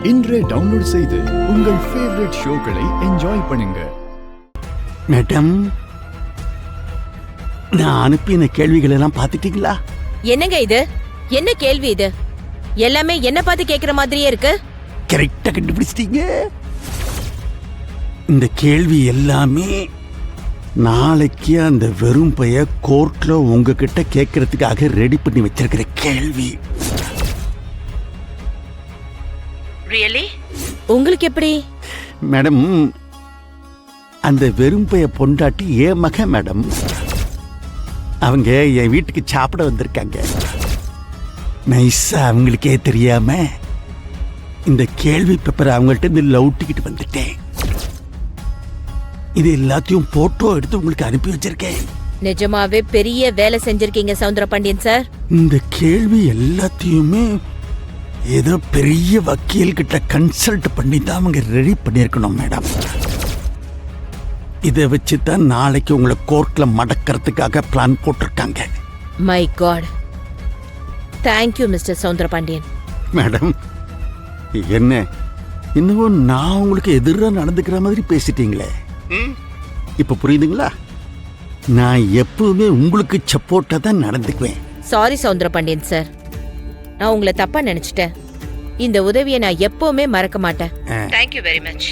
இன்றே டவுன்லோட் செய்து உங்கள் ஃபேவரட் ஷோக்களை என்ஜாய் பண்ணுங்க. மேடம், நான் அனுப்பின கேள்விகள் எல்லாம் பாத்துட்டீங்களா? என்னங்க இது? என்ன கேள்வி இது? எல்லாமே என்ன பார்த்து கேக்குற மாதிரியே இருக்கு. கரெக்டா கண்டுபிடிச்சிட்டீங்க. இந்த கேள்வி எல்லாமே நாளைக்கு அந்த வெறும் பைய கோர்ட்ல உங்ககிட்ட கேட்கறதுக்காக ரெடி பண்ணி வச்சிருக்கிற கேள்வி. ரியலி? உங்களுக்கு எப்படி? மேடம், அந்த வெறும் பைய பொண்டாட்டி ஏன் மக மேடம். அவங்க என் வீட்டுக்கு சாப்பிட வந்திருக்காங்க. நைஸா அவங்களுக்கே தெரியாம இந்த கேள்வி பேப்பர் அவங்கள்ட்ட இருந்து லவுட்டிக்கிட்டு வந்துட்டேன். இது எல்லாத்தையும் போட்டோ எடுத்து உங்களுக்கு அனுப்பி வச்சிருக்கேன். நிஜமாவே பெரிய வேலை செஞ்சிருக்கீங்க சவுந்தரபாண்டியன் சார். இந்த கேள்வி எல்லாத்தையுமே ஏதோ பெரிய வக்கீல் கிட்ட கன்சல்ட் பண்ணி தான் அவங்க ரெடி பண்ணியிருக்கணும் மேடம். இதை வச்சு தான் நாளைக்கு உங்களை கோர்ட்ல மடக்கிறதுக்காக பிளான் போட்டிருக்காங்க. My god, thank you mister Soundarapandian. Madam, என்ன இன்னும் நான் உங்களுக்கு எதிராக நடந்துக்கிற மாதிரி பேசிட்டீங்களே, இப்ப புரியுதுங்களா? நான் எப்பவுமே உங்களுக்கு சப்போர்ட்டா தான் நடந்துக்குவேன். சாரி சவுந்தரபாண்டியன் சார், நான் உங்களை தப்பா நினைச்சிட்டேன். இந்த உதவியை நான் எப்பவுமே மறக்க மாட்டேன். Thank you very much.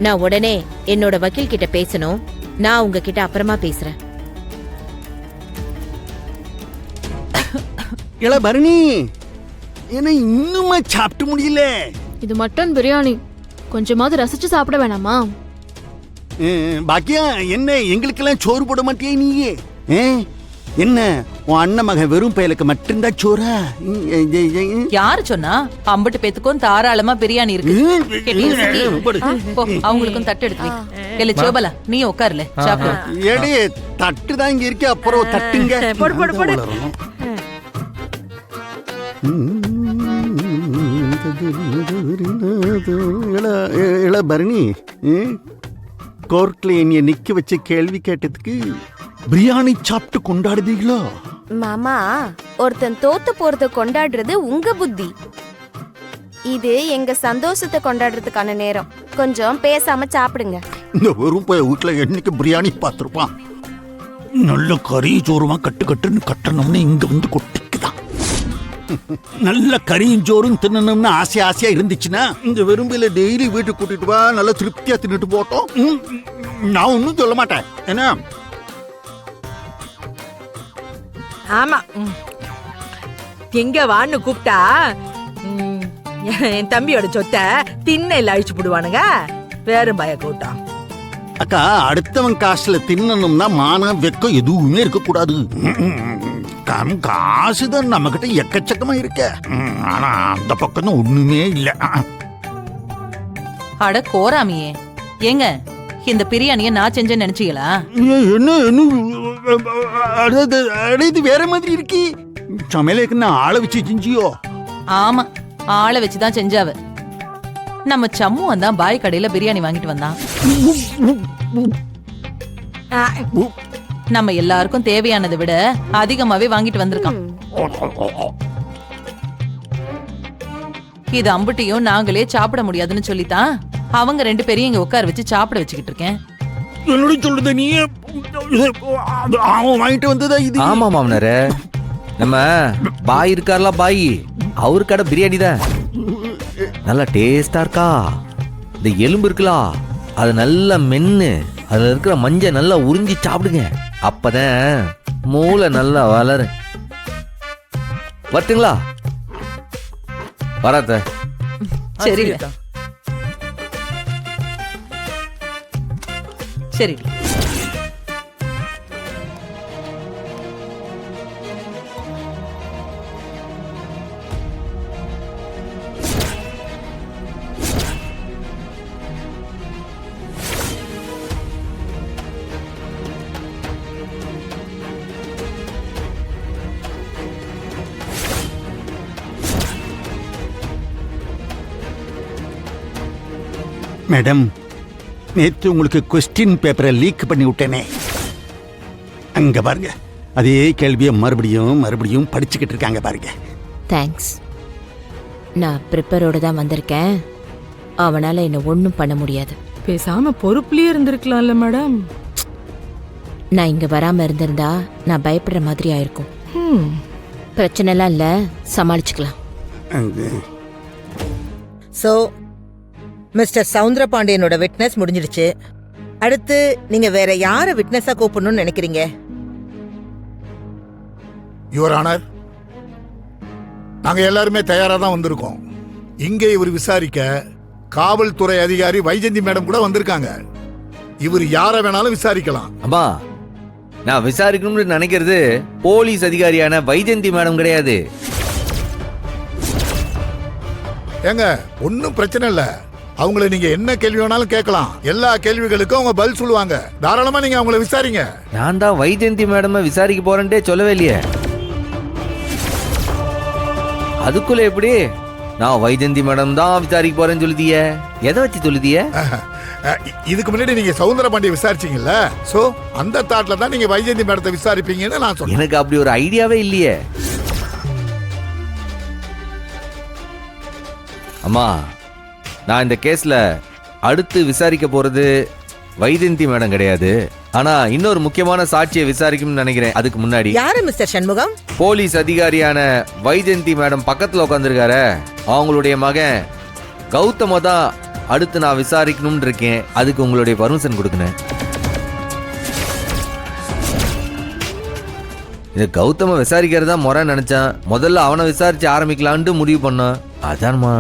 நான் உடனே என்னோட வக்கீல் கிட்ட பேசணும். நான் உங்ககிட்ட அப்புறமா பேசுறேன். இள பரணி, என்ன இன்னுமா சாப்பிட்டு முடியல? இது மட்டன் பிரியாணி, கொஞ்சமாவது ரசிச்சு சாப்பிட வேணாமா? பாக்கியா, என்ன எங்களுக்கெல்லாம் சோறு போட மாட்டியே நீயே? என்ன உன் அண்ணன் மகன் வெறும் பயலுக்கு மட்டும்தான் சோறா? யாரு சொன்னா? அம்பட்டு பேத்துக்கும் தாராளமா பிரியாணி இருக்கு. அவங்களுக்கும் தட்டு எடுத்து இல்ல. சோபலா, நீ உட்காருல. ஏடி, தட்டு தான் இங்க இருக்கு, அப்புறம் தட்டுங்க. இள பரணி, கோர்ட்ல என்னைய நிக்க வச்சு கேள்வி கேட்டதுக்கு பிரியாணி சாப்பிட்டு கொண்டாடுதீங்களோ? மாமா, ஒருத்தன் தோத்து போறத கொண்டாடுறது உங்க புத்தி. இது எங்க சந்தோஷத்தை கொண்டாடுறதுக்கான நேரம். கொஞ்சம் பேசாம சாப்பிடுங்க. இந்த வெறும் போய் வீட்டுல என்னைக்கு பிரியாணி பார்த்திருப்பான். நல்ல கறி சோறுமா கட்டு கட்டுன்னு கட்டணும்னு இங்க வந்து கொட்டிக்குதான். நல்ல கறியும் சோறும் தின்னணும்னு ஆசையா இருந்துச்சுன்னா இந்த வெறும்பில டெய்லி வீட்டுக்கு கூட்டிட்டு வா, நல்லா திருப்தியா தின்னுட்டு போட்டோம். நான் ஒன்னும் சொல்ல மாட்டேன். என்ன? ஆமா, எங்க வான்னு கூப்பிட்டா என் தம்பியோட சொத்தை திண்ணையில அழிச்சு போடுவானுங்க. வேறும் பய கூட்டம். அக்கா, அடுத்தவன் காசுல தின்னணும்னா மானம் வெக்கம் எதுவுமே இருக்க கூடாது. காசுதான் நம்ம கிட்ட எக்கச்சக்கமா இருக்க. ஆனா அந்த பக்கம் ஒண்ணுமே இல்ல. அட கோராமியே, ஏங்க இந்த பிரியாணிய நான் செஞ்சேன்னு நினைச்சீங்களா? இது வேற மாதிரி இருக்கு. சமையலுக்கு நான் ஆளை வச்சு செஞ்சியோ? ஆமா, ஆளை வச்சுதான் செஞ்சாவ. நம்ம சம்முவன் தான் பாய் கடையில பிரியாணி வாங்கிட்டு வந்தான். நம்ம எல்லாருக்கும் தேவையானதை விட அதிகமாவே வாங்கிட்டு வந்திருக்கான். இது அம்புட்டியும் நாங்களே சாப்பிட முடியாதுன்னு சொல்லித்தான் அவங்க ரெண்டு பேரையும் இங்க உட்கார வச்சு சாப்பிட வச்சுக்கிட்டு இருக்கேன். என்னோட சொல்லுத நீ அவன் வாங்கிட்டு வந்ததா இது? ஆமா மாமனாரே, நம்ம பாய் இருக்கார்ல, பாய் அவரு கடை பிரியாணி தான் நல்லா டேஸ்டா இருக்கா. இந்த எலும்பு இருக்குலா, அது நல்லா மென்னு அதுல இருக்கிற மஞ்ச நல்லா உறிஞ்சி சாப்பிடுங்க. அப்பதான் மூளை நல்லா வளரு. வரட்டுங்களா? வராத. சரி சரி. மேடம், நேற்று உங்களுக்கு கொஸ்டின் பேப்பரை லீக் பண்ணி விட்டேனே, அங்க பாருங்க. அதே கேள்வியை மறுபடியும் மறுபடியும் படிச்சுக்கிட்டு இருக்காங்க பாருங்க. தேங்க்ஸ். நான் ப்ரிப்பரோட தான் வந்திருக்கேன். அவனால என்ன ஒன்றும் பண்ண முடியாது. பேசாம பொறுப்புலயே இருந்திருக்கலாம்ல மேடம். நான் இங்க வராம இருந்திருந்தா நான் பயப்படுற மாதிரி ஆயிருக்கும். பிரச்சனைலாம் இல்ல, சமாளிச்சுக்கலாம். சோ மிஸ்டர் சவுந்தரபாண்டியனோட விட்னஸ் முடிஞ்சிடுச்சு. அடுத்து நீங்க வேற யார விட்னஸா கூப்பிடணும்னு நினைக்கிறீங்க? யுவர் ஆனர், நாங்க எல்லாருமே தயாரா தான் வந்திருக்கோம். இங்கே இவர் விசாரிக்க காவல்துறை அதிகாரி வைஜந்தி மேடம் கூட வந்திருக்காங்க. இவர் யார வேணாலும் விசாரிக்கலாம். அம்மா, நான் விசாரிக்கணும்னு நினைக்கிறது போலீஸ் அதிகாரியான வைஜந்தி மேடம் கிடையாது. ஏங்க, ஒன்னும் பிரச்சனை இல்ல. அவங்கள நீங்க என்ன கேள்வி வேணாலும் கேட்கலாம். எல்லா கேள்விகளுக்கும் அவங்க பதில் சொல்லுவாங்க. தாராளமா நீங்க அவங்கள விசாரிங்க. நான் தான் வைஜந்தி மேடம் விசாரிக்க போறேன்ட்டே சொல்லவே இல்லையே. அதுக்குள்ள எப்படி நான் வைஜந்தி மேடம் தான் விசாரிக்க போறேன்னு சொல்லுதிய? எதை வச்சு சொல்லுதிய? இதுக்கு முன்னாடி நீங்க சவுந்தரபாண்டிய விசாரிச்சீங்கல்ல, சோ அந்த தாட்ல தான் நீங்க வைஜந்தி மேடத்தை விசாரிப்பீங்கன்னு நான் சொன்னேன். எனக்கு அப்படி ஒரு ஐடியாவே இல்லையே. அம்மா, நான் இந்த கேஸ்ல அடுத்து விசாரிக்க போறது வைஜந்தி மேடம் கிடையாது. ஆனா இன்னொரு முக்கியமான சாட்சியை விசாரிக்கணும்னு நினைக்கிறேன். அதுக்கு முன்னாடி யாரு மிஸ்டர் சண்முகம்? போலீஸ் அதிகாரியான வைஜந்தி மேடம் பக்கத்துல உட்காந்துருக்காரு, அவங்களுடைய மகன் கௌதம தான் அடுத்து நான் விசாரிக்கணும்னு இருக்கேன். அதுக்கு உங்களுடைய பர்மிஷன் கொடுக்கணும். இது கௌதம விசாரிக்கிறதா முறை நினைச்சேன். முதல்ல அவனை விசாரிச்சு ஆரம்பிக்கலான்ட்டு முடிவு பண்ணேன். அதான்மா.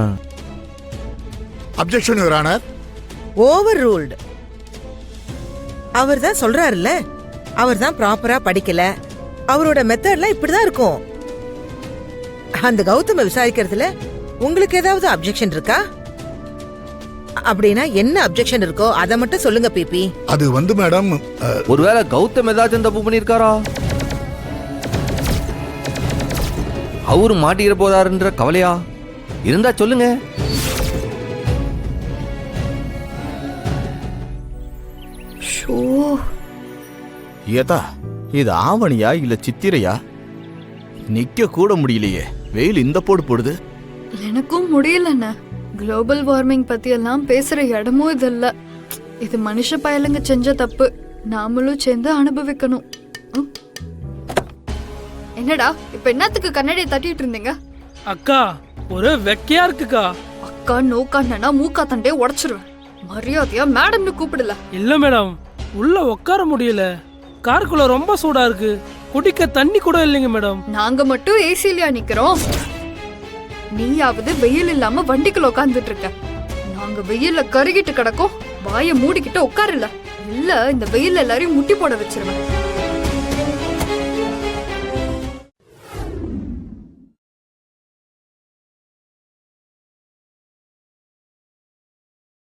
Objection your honour. Overruled. அவர் தான் சொல்றாருல்ல, அவர் தான் ப்ராப்பரா படிக்கல, அவரோட மெத்தட்லாம் இப்படிதான் இருக்கும். அந்த கௌதம விசாரிக்கிறதுல உங்களுக்கு ஏதாவது அப்ஜெக்ஷன் இருக்கா? அப்படின்னா என்ன அப்ஜெக்ஷன் இருக்கோ அதை மட்டும் சொல்லுங்க பிபி. அது வந்து மேடம், ஒருவேளை கௌதம் ஏதாச்சும் தப்பு பண்ணிருக்காரா? அவரு மாட்டிக்கிற போதாருன்ற கவலையா இருந்தா சொல்லுங்க. ஏதா இது ஆவணியா இல்ல சித்திரையா? நிக்க கூட முடியலையே, வெயில் இந்த போடு போடுது. எனக்கும் முடியலண்ணே. குளோபல் வார்மிங் பத்தி எல்லாம் பேசுற இடமும் இது இல்ல. இது மனுஷ பயலுங்க செஞ்ச தப்பு, நாமளும் சேர்ந்து அனுபவிக்கணும். என்னடா இப்ப என்னத்துக்கு கண்ணாடியை தட்டிட்டு இருந்தீங்க? அக்கா ஒரு வெக்கையா இருக்குக்கா. அக்கா நோக்கான்னா மூக்கா தண்டே உடைச்சிருவேன். மரியாதையா மேடம்னு கூப்பிடல. இல்ல மேடம், உள்ள உட்கார முடியல. காருக்குள்ள ரொம்ப சூடா இருக்கு. குடிக்க தண்ணி கூட இல்லைங்க மேடம். நாங்க மட்டும் ஏசிலியா நிக்கிறோம். நீயாவது வெயில் இல்லாம வண்டிக்குள்ள உட்கார்ந்துட்டு இருக்க. நாங்க வெயில்ல கருகிட்டு கிடக்கும். வாய மூடிக்கிட்டு உட்காரல. இல்ல இந்த வெயில்ல எல்லாரையும் முட்டி போட வச்சிருவேன்.